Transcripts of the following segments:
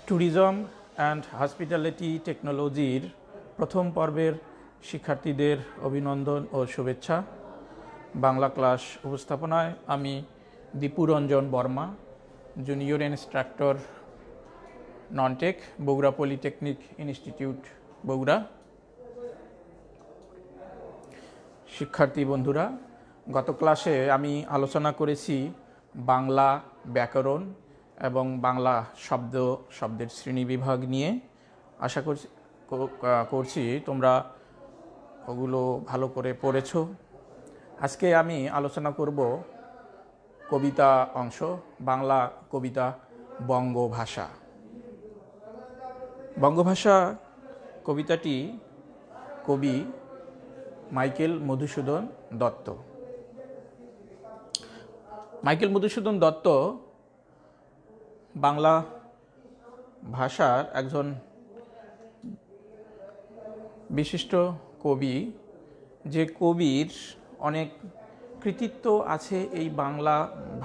Tourism and hospitality টেকনোলজির প্রথম পর্বের শিক্ষার্থীদের অভিনন্দন ও শুভেচ্ছা। বাংলা ক্লাস উপস্থাপনায় আমি Dipuranjan Barma, junior instructor, non tech, Bogura polytechnic institute, Bogura. শিক্ষার্থী বন্ধুরা, গত ক্লাসে আমি আলোচনা করেছি বাংলা ব্যাকরণ এবং বাংলা শব্দের শ্রেণীবিভাগ নিয়ে। আশা করছি তোমরা ওগুলো ভালো করে পড়েছো। আজকে আমি আলোচনা করব কবিতা অংশ, বাংলা কবিতা বঙ্গভাষা। বঙ্গভাষা কবিতাটি কবি মাইকেল মধুসূদন দত্ত। মাইকেল মধুসূদন দত্ত বাংলা ভাষার একজন বিশিষ্ট কবি, যে কবির অনেক কৃতিত্ব আছে এই বাংলা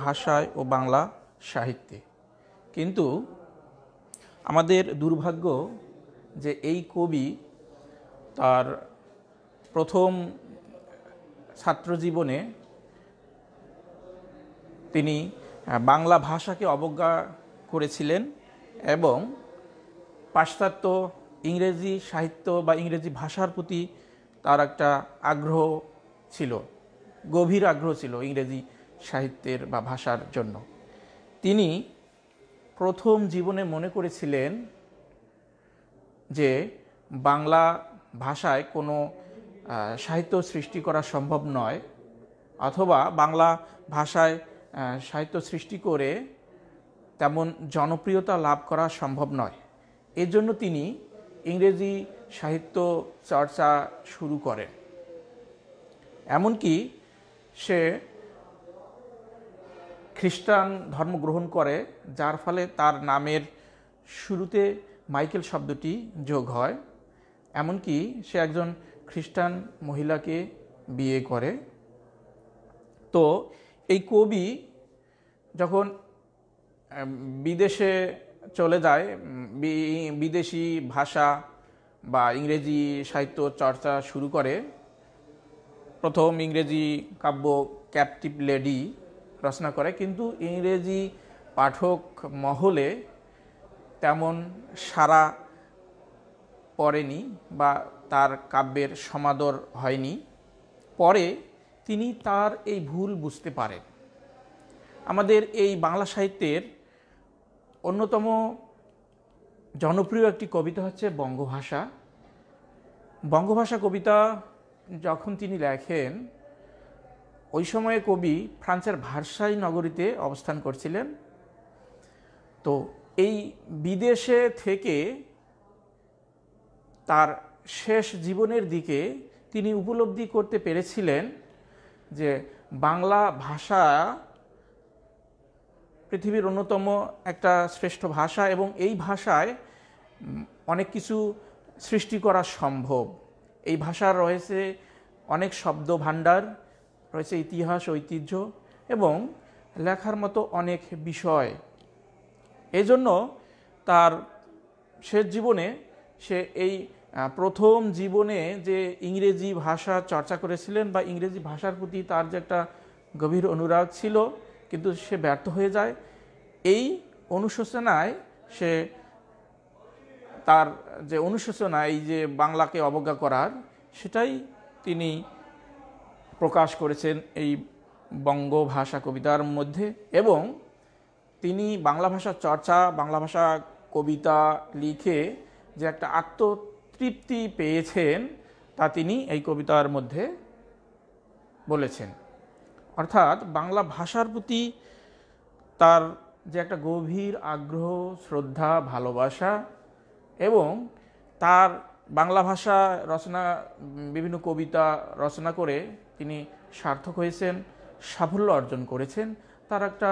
ভাষায় ও বাংলা সাহিত্যে। কিন্তু আমাদের দুর্ভাগ্য যে এই কবি তার প্রথম ছাত্রজীবনে তিনি বাংলা ভাষাকে অবজ্ঞা করেছিলেন এবং পাশ্চাত্য ইংরেজি সাহিত্য বা ইংরেজি ভাষার প্রতি তার একটা আগ্রহ ছিল, গভীর আগ্রহ ছিল ইংরেজি সাহিত্যের বা ভাষার জন্য। তিনি প্রথম জীবনে মনে করেছিলেন যে বাংলা ভাষায় কোনো সাহিত্য সৃষ্টি করা সম্ভব নয়, অথবা বাংলা ভাষায় সাহিত্য সৃষ্টি করে তেমন জনপ্রিয়তা লাভ করা সম্ভব নয়। এর জন্য তিনি ইংরেজি সাহিত্য চর্চা শুরু করেন। এমনকি সে খ্রিস্টান ধর্ম গ্রহণ করে, যার ফলে তার নামের শুরুতে মাইকেল শব্দটি যোগ হয়। এমনকি সে একজন খ্রিস্টান মহিলাকে বিয়ে করে। তো এই কবি যখন বিদেশে চলে যায়, বিদেশি ভাষা বা ইংরেজি সাহিত্য চর্চা শুরু করে, প্রথম ইংরেজি কাব্য ক্যাপটিভ লেডি রচনা করে, কিন্তু ইংরেজি পাঠক মহলে তেমন সাড়া পড়েনি বা তার কাব্যের সমাদর হয়নি। পরে তিনি তার এই ভুল বুঝতে পারেন। আমাদের এই বাংলা সাহিত্যের অন্যতম জনপ্রিয় একটি কবিতা হচ্ছে বঙ্গভাষা। বঙ্গভাষা কবিতা যখন তিনি লেখেন, ওই সময়ে কবি ফ্রান্সের ভার্সাই নগরীতে অবস্থান করছিলেন। তো এই বিদেশে থেকে তার শেষ জীবনের দিকে তিনি উপলব্ধি করতে পেরেছিলেন যে বাংলা ভাষা পৃথিবীর অন্যতম একটা শ্রেষ্ঠ ভাষা এবং এই ভাষায় অনেক কিছু সৃষ্টি করা সম্ভব। এই ভাষার রয়েছে অনেক শব্দ ভাণ্ডার, রয়েছে ইতিহাস, ঐতিহ্য এবং লেখার মতো অনেক বিষয়। এজন্য তার শেষ জীবনে সে এই প্রথম জীবনে যে ইংরেজি ভাষা চর্চা করেছিলেন বা ইংরেজি ভাষার প্রতি তার যে একটা গভীর অনুরাগ ছিল, কিন্তু সে ব্যর্থ হয়ে যায়। এই অনুশোচনায় সে তার যে অনুশোচনা, এই যে বাংলাকে অবজ্ঞা করার, সেটাই তিনি প্রকাশ করেছেন এই বঙ্গভাষা কবিতার মধ্যে। এবং তিনি বাংলা ভাষা চর্চা, বাংলা ভাষা কবিতা লিখে যে একটা আত্মতৃপ্তি পেয়েছেন, তা তিনি এই কবিতার মধ্যে বলেছেন। অর্থাৎ বাংলা ভাষার প্রতি তার যে একটা গভীর আগ্রহ, শ্রদ্ধা, ভালোবাসা এবং তার বাংলা ভাষা রচনা, বিভিন্ন কবিতা রচনা করে তিনি সার্থক হয়েছেন, সাফল্য অর্জন করেছেন। তার একটা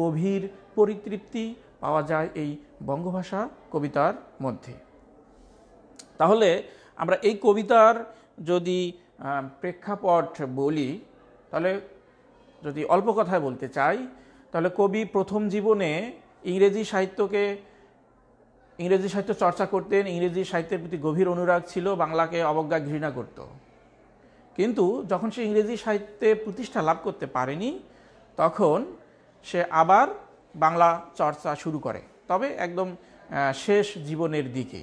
গভীর পরিতৃপ্তি পাওয়া যায় এই বঙ্গভাষা কবিতার মধ্যে। তাহলে আমরা এই কবিতার যদি প্রেক্ষাপট বলি, তাহলে যদি অল্প কথায় বলতে চাই, তাহলে কবি প্রথম জীবনে ইংরেজি সাহিত্য চর্চা করতেন, ইংরেজি সাহিত্যের প্রতি গভীর অনুরাগ ছিল, বাংলাকে অবজ্ঞা ঘৃণা করত। কিন্তু যখন সে ইংরেজি সাহিত্যে প্রতিষ্ঠা লাভ করতে পারেনি, তখন সে আবার বাংলা চর্চা শুরু করে, তবে একদম শেষ জীবনের দিকে।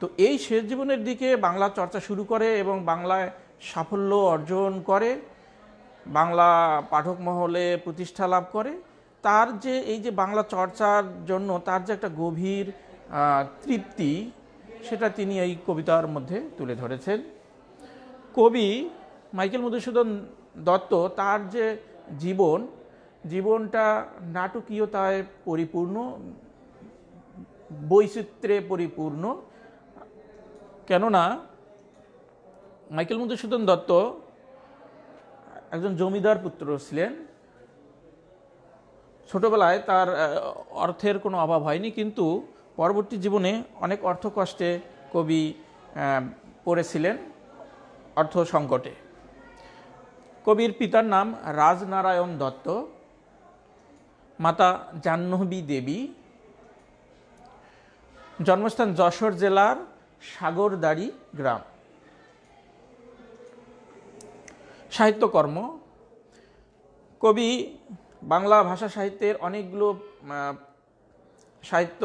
তো এই শেষ জীবনের দিকে বাংলা চর্চা শুরু করে এবং বাংলায় সাফল্য অর্জন করে, বাংলা পাঠক মহলে প্রতিষ্ঠা লাভ করে। তার যে এই যে বাংলা চর্চার জন্য তার যে একটা গভীর তৃপ্তি, সেটা তিনি এই কবিতার মধ্যে তুলে ধরেছেন। কবি মাইকেল মধুসূদন দত্ত তার যে জীবনটা নাটকীয়তায় পরিপূর্ণ, বৈচিত্র্যে পরিপূর্ণ। কেননা মাইকেল মধুসূদন দত্ত একজন জমিদার পুত্র ছিলেন। ছোটবেলায় তার অর্থের কোনো অভাব হয়নি, কিন্তু পরবর্তী জীবনে অনেক অর্থকষ্টে কবি পড়েছিলেন, অর্থ সংকটে। কবির পিতার নাম রাজনারায়ণ দত্ত, মাতা জাহ্নবী দেবী। জন্মস্থান যশোর জেলার সাগরদাড়ি গ্রাম। সাহিত্যকর্ম, কবি বাংলা ভাষা সাহিত্যের অনেকগুলো সাহিত্য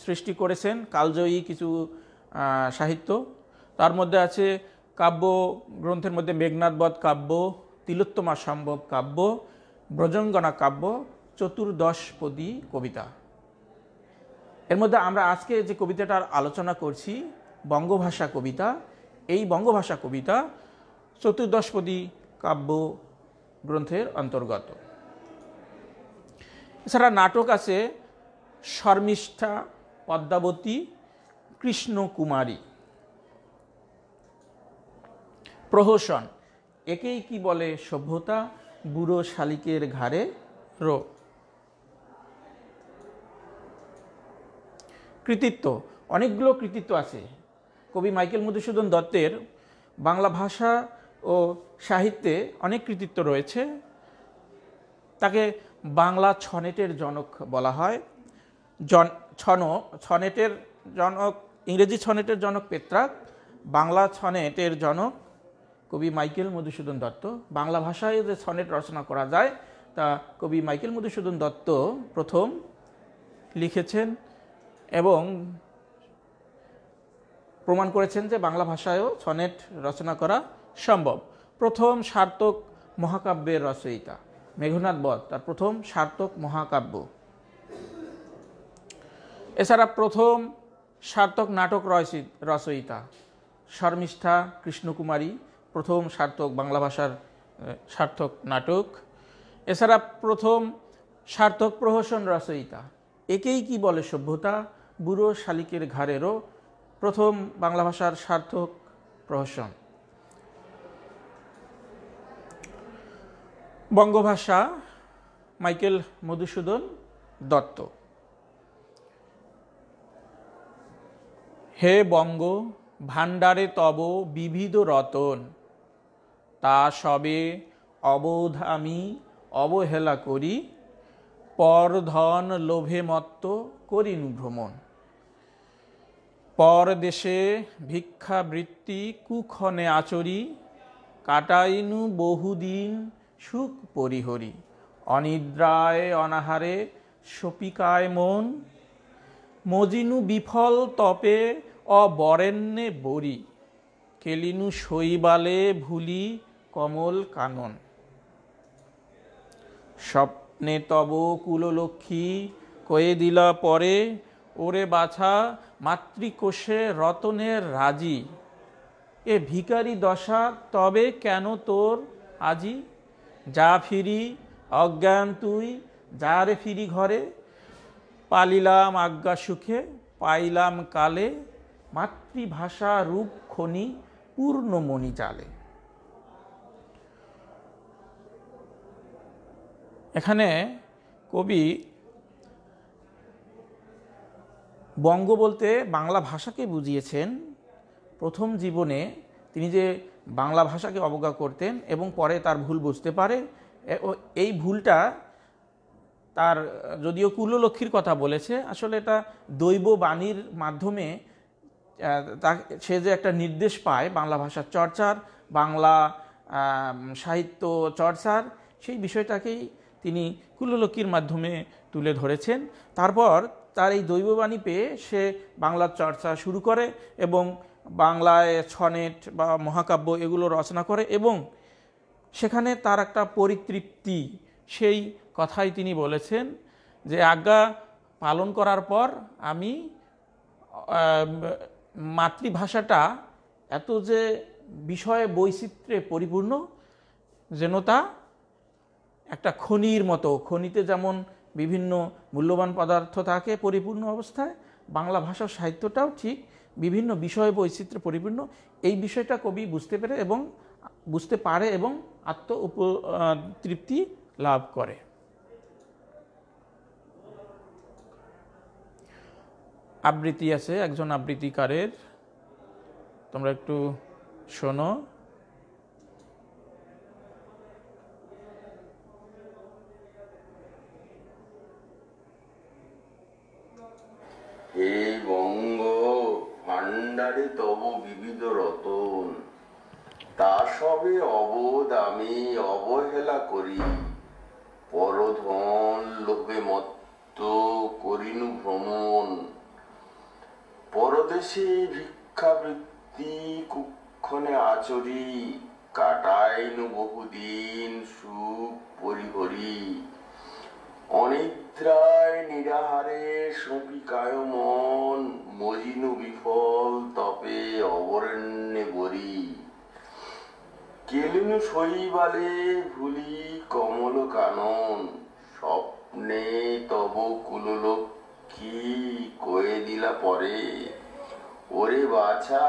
সৃষ্টি করেছেন, কালজয়ী কিছু সাহিত্য। তার মধ্যে আছে কাব্য গ্রন্থের মধ্যে মেঘনাদবধ কাব্য, তিলোত্তমা সম্ভব কাব্য, ব্রজঙ্গনা কাব্য, চতুর্দশপদী কবিতা। এর মধ্যে আমরা আজকে যে কবিতাটার আলোচনা করছি, বঙ্গভাষা কবিতা, এই বঙ্গভাষা কবিতা চতুর্দশপদী কাব্য গ্রন্থের অন্তর্গত। এছাড়া নাটক আছে শর্মিষ্ঠা, পদ্মাবতী, কৃষ্ণকুমারী। প্রহসন, একেই কি বলে সভ্যতা, বুড়ো শালিকের ঘাড়ে রো। কৃতিত্ব, অনেকগুলো কৃতিত্ব আছে কবি মাইকেল মধুসূদন দত্তের। বাংলা ভাষা ও সাহিত্যে অনেক কৃতিত্ব রয়েছে। তাকে বাংলা ছনেটের জনক বলা হয়। ছনেটের জনক, ইংরেজি ছনেটের জনক পেত্রাক, বাংলা ছনেটের জনক কবি মাইকেল মধুসূদন দত্ত। বাংলা ভাষায় যে ছনেট রচনা করা যায় তা কবি মাইকেল মধুসূদন দত্ত প্রথম লিখেছেন এবং প্রমাণ করেছেন যে বাংলা ভাষায়ও সনেট রচনা করা সম্ভব। প্রথম সার্থক মহাকাব্যের রচয়িতা মেঘনাদবধ, তার প্রথম সার্থক মহাকাব্য। এছাড়া প্রথম সার্থক নাটক রচয়িতা শর্মিষ্ঠা কৃষ্ণকুমারী, প্রথম সার্থক বাংলা ভাষার সার্থক নাটক। এছাড়া প্রথম সার্থক প্রহসন রচয়িতা একেই কি বলে সভ্যতা, বুড়ো শালিকের ঘাড়েরও, প্রথম বাংলা ভাষার সার্থক প্রহসন। বঙ্গভাষা মাইকেল মধুসূদন দত্ত। হে বঙ্গ, ভাণ্ডারে তব বিবিধ রতন, তা সবে অবোধ আমি অবহেলা করি, পর ধন লোভে মত্ত করিনু ভ্রমণ। পর দেশে ভিক্ষাবৃত্তি কুক্ষণে আচরি, কাটাইনু বহুদিন সুখ পরিহরি। অনিদ্রায় অনাহারে শপিকায় মন, মজিনু বিফল তপে অবরেণ্যে বরি। কেলিনু শৈবালে ভুলি কমল কানন। স্বপ্নে তব কুললক্ষ্মী কয়ে দিলা পরে, ওরে বাছা মাতৃকোষে রতনের রাজি। এ ভিখারি দশা তবে কেন তোর আজি? যা ফিরি অজ্ঞান তুই, যা রে ফিরি ঘরে। পালিলাম আজ্ঞা সুখে পাইলাম কালে, মাতৃভাষা রূপ খনি পূর্ণ মণিজালে। এখানে কবি বঙ্গ বলতে বাংলা ভাষাকে বুঝিয়েছেন। প্রথম জীবনে তিনি যে বাংলা ভাষাকে অবজ্ঞা করতেন এবং পরে তার ভুল বুঝতে পারে, এই ভুলটা তার, যদিও কুললক্ষ্মীর কথা বলেছে, আসলে এটা দৈব বাণীর মাধ্যমে সে যে একটা নির্দেশ পায় বাংলা ভাষার চর্চার, বাংলা সাহিত্য চর্চার, সেই বিষয়টাকেই তিনি কুললক্ষ্মীর মাধ্যমে তুলে ধরেছেন। তারপর তার এই দৈববাণী পেয়ে সে বাংলার চর্চা শুরু করে এবং বাংলায় ছনেট বা মহাকাব্য এগুলো রচনা করে এবং সেখানে তার একটা পরিতৃপ্তি, সেই কথাই তিনি বলেছেন যে আজ্ঞা পালন করার পর আমি মাতৃভাষাটা এত যে বিষয় বৈচিত্র্যে পরিপূর্ণ, যেন তা একটা খনির মতো। খনিতে যেমন বিভিন্ন মূল্যবান পদার্থ থাকে পরিপূর্ণ অবস্থায়, বাংলা ভাষার সাহিত্যটাও ঠিক বিভিন্ন বিষয় বৈচিত্র্যে পরিপূর্ণ। এই বিষয়টা কবি বুঝতে পারে এবং তৃপ্তি লাভ করে। আবৃত্তি আছে একজন আবৃত্তিকারের, তোমরা একটু শোনো। হে বঙ্গ ভাণ্ডারে তব বিবিধ রতন, তা সবে অবোধ আমি অবহেলা করি। পরধন লোভে মত্ত করিনু ভ্রমণ, পরদেশে ভিক্ষাবৃত্তি কুক্ষণে আচরি। কাটাইনু বহুদিন সুখ পরিহরি, অনিদ্রায় নিরাহারে সপিকায় মন। মজিনু বিফল তপে অবরণ্যে বরি, কেলিনু শৈবালে ভুলি কমল কানন। স্বপ্নে তব কুললক্ষ্মী কয়ে দিলা পরে, ওরে বাছা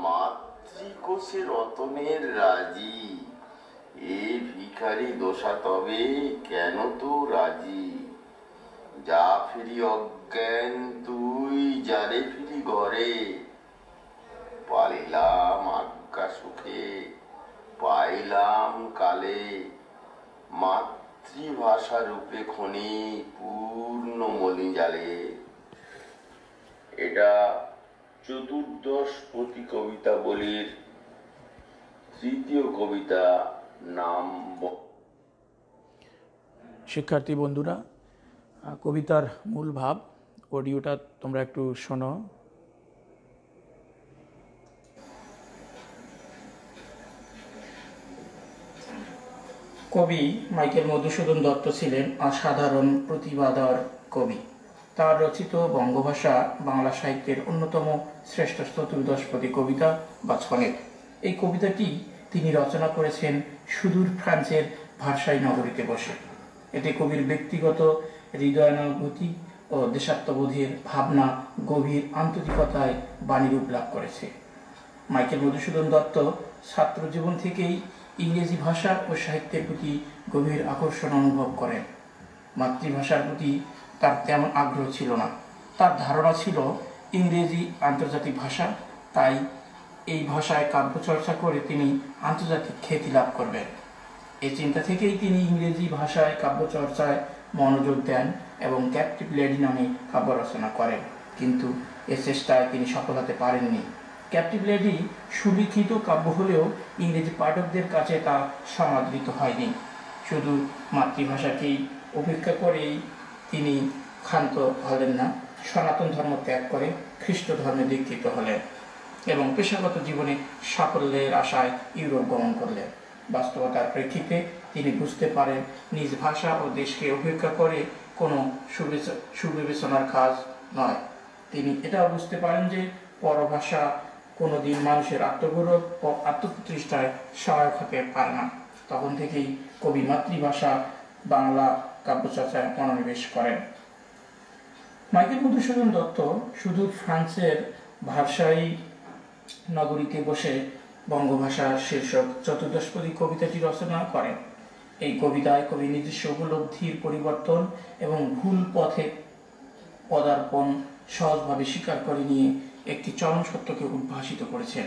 মাতৃকোষে রতনের রাজি। এ ভিখারি দোষা তবে কেন তো রাজি। যা ফিরি অজ্ঞান তুই যারে ফিরি ঘরে, পালিলাম আজ্ঞা সুখে পাইলাম কালে। মাতৃভাষা রূপে খনি পূর্ণ মণিজালে। এটা চতুর্দশপতি কবিতাবলীর তৃতীয় কবিতা, নাম। শিক্ষার্থী বন্ধুরা, কবিতার মূল ভাব অডিওটা তোমরা একটু শোনো। কবি মাইকেল মধুসূদন দত্ত ছিলেন অসাধারণ প্রতিভাধর কবি। তার রচিত বঙ্গভাষা বাংলা সাহিত্যের অন্যতম শ্রেষ্ঠ চতুর্দশপদী কবিতা বা ছনেট। এই কবিতাটি তিনি রচনা করেছেন সুদূর ফ্রান্সের ভার্সাই নগরীতে বসে। এতে কবির ব্যক্তিগত হৃদয়ানুভূতি ও দেশাত্মবোধের ভাবনা গভীর আন্তরিকতায় বাণীরূপ লাভ করেছে। মাইকেল মধুসূদন দত্ত ছাত্র জীবন থেকেই ইংরেজি ভাষা ও সাহিত্যের প্রতি গভীর আকর্ষণ অনুভব করেন। মাতৃভাষার প্রতি তার তেমন আগ্রহ ছিল না। তার ধারণা ছিল ইংরেজি আন্তর্জাতিক ভাষা, তাই এই ভাষায় কাব্যচর্চা করে তিনি আন্তর্জাতিক খ্যাতি লাভ করবেন। এই চিন্তা থেকেই তিনি ইংরেজি ভাষায় কাব্যচর্চায় মনোযোগ দেন এবং ক্যাপটিভ লেডি নামে কাব্য রচনা করেন, কিন্তু এ চেষ্টায় তিনি সফল হতে পারেননি। ক্যাপটিভ লেডি সুলিখিত কাব্য হলেও ইংরেজি পাঠকদের কাছে তা সমাদৃত হয়নি। শুধু মাতৃভাষাকেই উপেক্ষা করেই তিনি ক্ষান্ত হলেন না, সনাতন ধর্ম ত্যাগ করে খ্রিস্ট ধর্মে দীক্ষিত হলেন এবং পেশাগত জীবনে সাফল্যের আশায় ইউরোপ গমন করলেন। বাস্তবতার প্রেক্ষিতে তিনি বুঝতে পারেন নিজ ভাষা ও দেশকে উপেক্ষা করে কোনো সুবিবেচনার কাজ নয়। তিনি এটাও বুঝতে পারেন যে পরভাষা কোনোদিন মানুষের আত্মগৌরব ও আত্মপ্রতিষ্ঠায় সহায়ক হতে পারে না। তখন থেকেই কবি মাতৃভাষা বাংলা কাব্যচর্চায় মনোনিবেশ করেন। মাইকেল মধুসূদন দত্ত সুদূর ফ্রান্সের ভাষাই নগরীতে বসে বঙ্গভাষা শীর্ষক চতুর্দশপদী কবিতাটি রচনা করেন। এই কবিতায় কবি নিজস্ব উপলব্ধির পরিবর্তন এবং ভুল পথে পদার্পণ সহজভাবে স্বীকার করে নিয়ে একটি চরম সত্যকে উদ্ভাসিত করেছেন।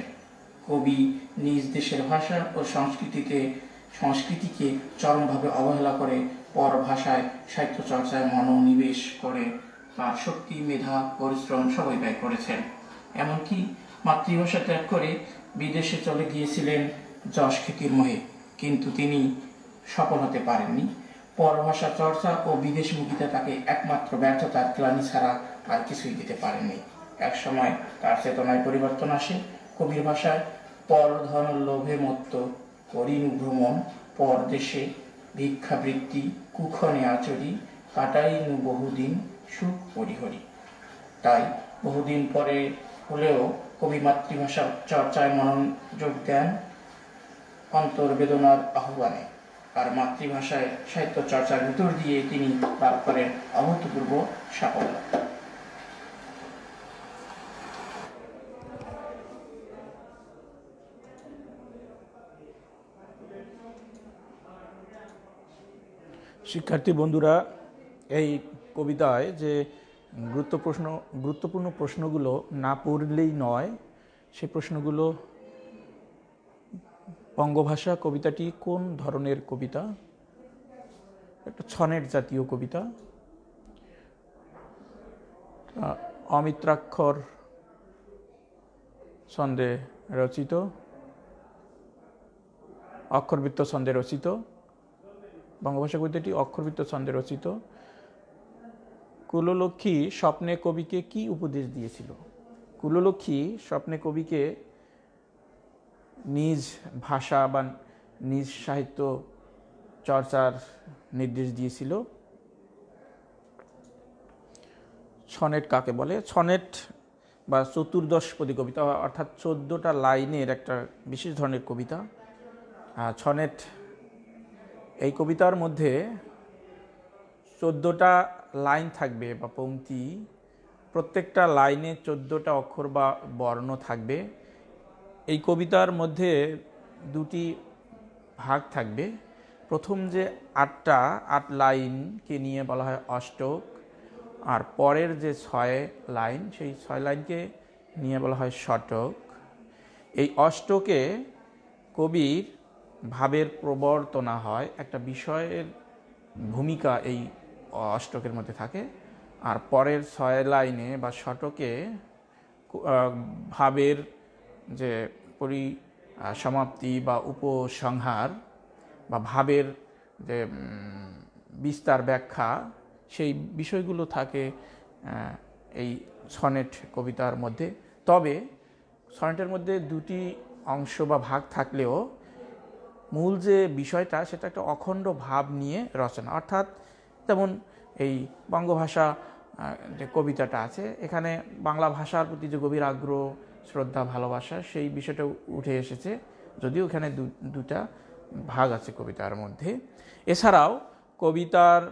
কবি নিজ দেশের ভাষা ও সংস্কৃতিকে চরমভাবে অবহেলা করে পর ভাষায় সাহিত্য চর্চায় মনোনিবেশ করে তার শক্তি, মেধা, পরিশ্রম সবই ব্যয় করেছেন। এমনকি মাতৃভাষা ত্যাগ করে বিদেশে চলে গিয়েছিলেন যশ খ্যাতির মোহে, কিন্তু তিনি সফল হতে পারেননি। পরভাষা চর্চা ও বিদেশমুখিতা তাকে একমাত্র ব্যর্থতার গ্লানি ছাড়া আর কিছুই দিতে পারেনি। একসময় তার চেতনায় পরিবর্তন আসে। কবির ভাষায় পরধন লোভে মত্ত করিনু ভ্রমণ, পরদেশে ভিক্ষাবৃত্তি কুক্ষণে আচরি, কাটাইনু বহুদিন সুখ পরিহরি। তাই বহুদিন পরে হলেও কবি মাতৃভাষা চর্চায় মনোযোগ দেন অন্তর্বেদনার আহ্বানে, আর মাতৃভাষায় সাহিত্য চর্চার ভিতর দিয়ে তিনি লাভ করেন অভূতপূর্ব সাফল্য। শিক্ষার্থী বন্ধুরা, এই কবিতায় যে গুরুত্বপূর্ণ প্রশ্নগুলো না পড়লেই নয়, সেই প্রশ্নগুলো: বঙ্গভাষা কবিতাটি কোন ধরনের কবিতা? একটা ছনেট জাতীয় কবিতা। অমিত্রাক্ষর ছন্দে রচিত, অক্ষরবৃত্ত ছন্দে রচিত। বঙ্গভাষা কবিতাটি অক্ষরবৃত্ত ছন্দে রচিত। কুললক্ষ্মী স্বপ্নে কবিকে কি উপদেশ দিয়েছিল? কুললক্ষ্মী স্বপ্নে কবিকে নিজ ভাষা বা নিজ সাহিত্য চর্চার নির্দেশ দিয়েছিল। ছনেট কাকে বলে? ছনেট বা চতুর্দশপদী কবিতা, অর্থাৎ 14টা লাইনের একটা বিশেষ ধরনের কবিতা। ছনেট এই কবিতার মধ্যে 14টা লাইন থাকবে বা পংক্তি। প্রত্যেকটা লাইনে 14টা অক্ষর বা বর্ণ থাকবে। এই কবিতার মধ্যে দুটি ভাগ থাকবে। প্রথম যে 8 লাইনকে নিয়ে বলা হয় অষ্টক, আর পরের যে 6 লাইন, সেই 6 লাইনকে নিয়ে বলা হয় শতক। এই অষ্টকে কবির ভাবের প্রবর্তনা হয়, একটা বিষয়ের ভূমিকা এই অষ্টকের মধ্যে থাকে। আর পরের 6 লাইনে বা শতকে ভাবের যে পরিসমাপ্তি বা উপসংহার বা ভাবের যে বিস্তার ব্যাখ্যা, সেই বিষয়গুলো থাকে এই সনেট কবিতার মধ্যে। তবে সনেটের মধ্যে দুটি অংশ বা ভাগ থাকলেও মূল যে বিষয়টা, সেটা একটা অখণ্ড ভাব নিয়ে রচনা। অর্থাৎ যেমন এই বঙ্গভাষা যে কবিতাটা আছে, এখানে বাংলা ভাষার প্রতি যে গভীর আগ্রহ, শ্রদ্ধা, ভালোবাসা, সেই বিষয়টা উঠে এসেছে, যদিও এখানে দুটা ভাগ আছে কবিতার মধ্যে। এছাড়াও কবিতার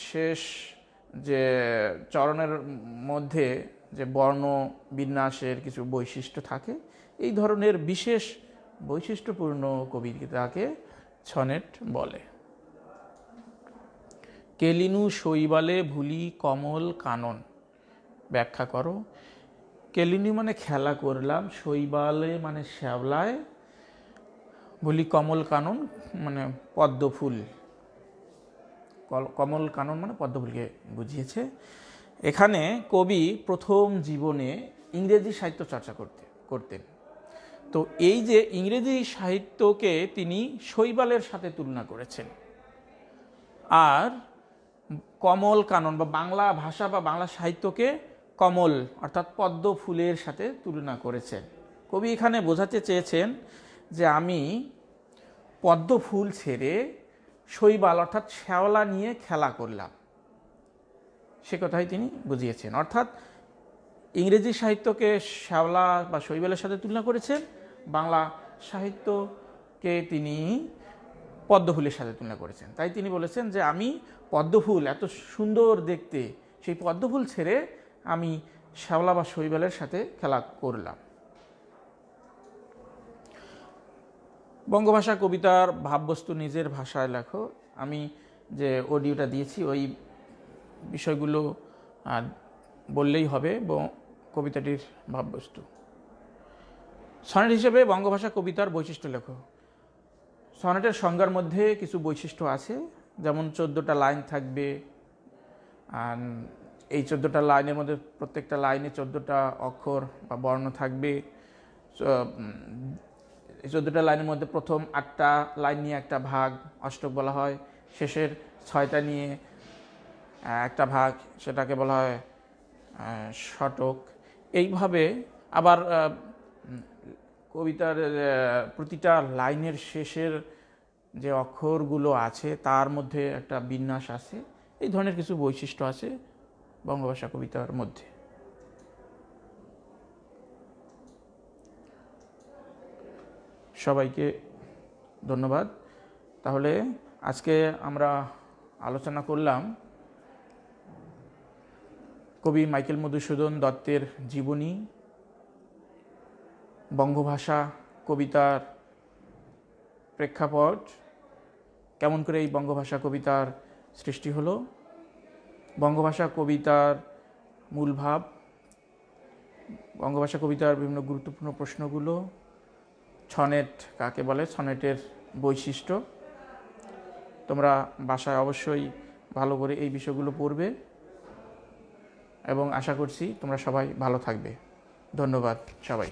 শেষ যে চরণের মধ্যে যে বর্ণ বিন্যাসের কিছু বৈশিষ্ট্য থাকে, এই ধরনের বিশেষ বৈশিষ্ট্যপূর্ণ কবিতাকে ছনেট বলে। কেলিনু শৈবালে ভুলি কমল কানন। ব্যাখ্যা করো। কেলিনু মানে খেলা করলাম, শৈবালে মানে শ্যাওলায়, ভুলি কমল কানন মানে পদ্ম ফুল। কমল কানন মানে পদ্ম ফুলকে বুঝিয়েছে। এখানে কবি প্রথম জীবনে ইংরেজি সাহিত্য চর্চা করতেন। তো এই যে ইংরেজি সাহিত্যকে তিনি শৈবালের সাথে তুলনা করেছেন, আর কমল কানন বা বাংলা ভাষা বা বাংলা সাহিত্যকে কমল অর্থাৎ পদ্ম ফুলের সাথে তুলনা করেছেন। কবি এখানে বোঝাতে চেয়েছেন যে আমি পদ্ম ফুল ছেড়ে শৈবাল অর্থাৎ শ্যাওলা নিয়ে খেলা করলাম, সে কথাই তিনি বুঝিয়েছেন। অর্থাৎ ইংরেজি সাহিত্যকে শ্যাওলা বা শৈবালের সাথে তুলনা করেছেন, বাংলা সাহিত্যকে তিনি পদ্মফুলের সাথে তুলনা করেছেন। তাই তিনি বলেছেন যে আমি পদ্মফুল, এত সুন্দর দেখতে, সেই পদ্মফুল ছেড়ে আমি শ্যাওলা বা শৈবালের সাথে খেলা করলাম। বঙ্গভাষা কবিতার ভাববস্তু নিজের ভাষায় লেখো। আমি যে অডিওটা দিয়েছি ওই বিষয়গুলো বললেই হবে কবিতাটির ভাববস্তু। সনেট হিসেবে বঙ্গভাষা কবিতার বৈশিষ্ট্য লেখো। সনেটের সংজ্ঞার মধ্যে কিছু বৈশিষ্ট্য আছে, যেমন 14টা লাইন থাকবে। এই 14টা লাইনের মধ্যে প্রত্যেকটা লাইনে 14টা অক্ষর বা বর্ণ থাকবে। এই 14টা লাইনের মধ্যে প্রথম 8টা লাইন নিয়ে একটা ভাগ অষ্টক বলা হয়, শেষের 6টা নিয়ে একটা ভাগ, সেটাকে বলা হয় শতক। এইভাবে আবার কবিতার প্রতিটা লাইনের শেষের যে অক্ষরগুলো আছে তার মধ্যে একটা বিন্যাস আছে। এই ধরনের কিছু বৈশিষ্ট্য আছে বঙ্গভাষা কবিতার মধ্যে। সবাইকে ধন্যবাদ। তাহলে আজকে আমরা আলোচনা করলাম কবি মাইকেল মধুসূদন দত্তের জীবনী, বঙ্গভাষা কবিতার প্রেক্ষাপট, কেমন করে এই বঙ্গভাষা কবিতার সৃষ্টি হলো, বঙ্গভাষা কবিতার মূল ভাব, বঙ্গভাষা কবিতার বিভিন্ন গুরুত্বপূর্ণ প্রশ্নগুলো, সনেট কাকে বলে, সনেটের বৈশিষ্ট্য। তোমরা বাসায় অবশ্যই ভালো করে এই বিষয়গুলো পড়বে এবং আশা করছি তোমরা সবাই ভালো থাকবে। ধন্যবাদ সবাই।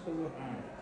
করবো।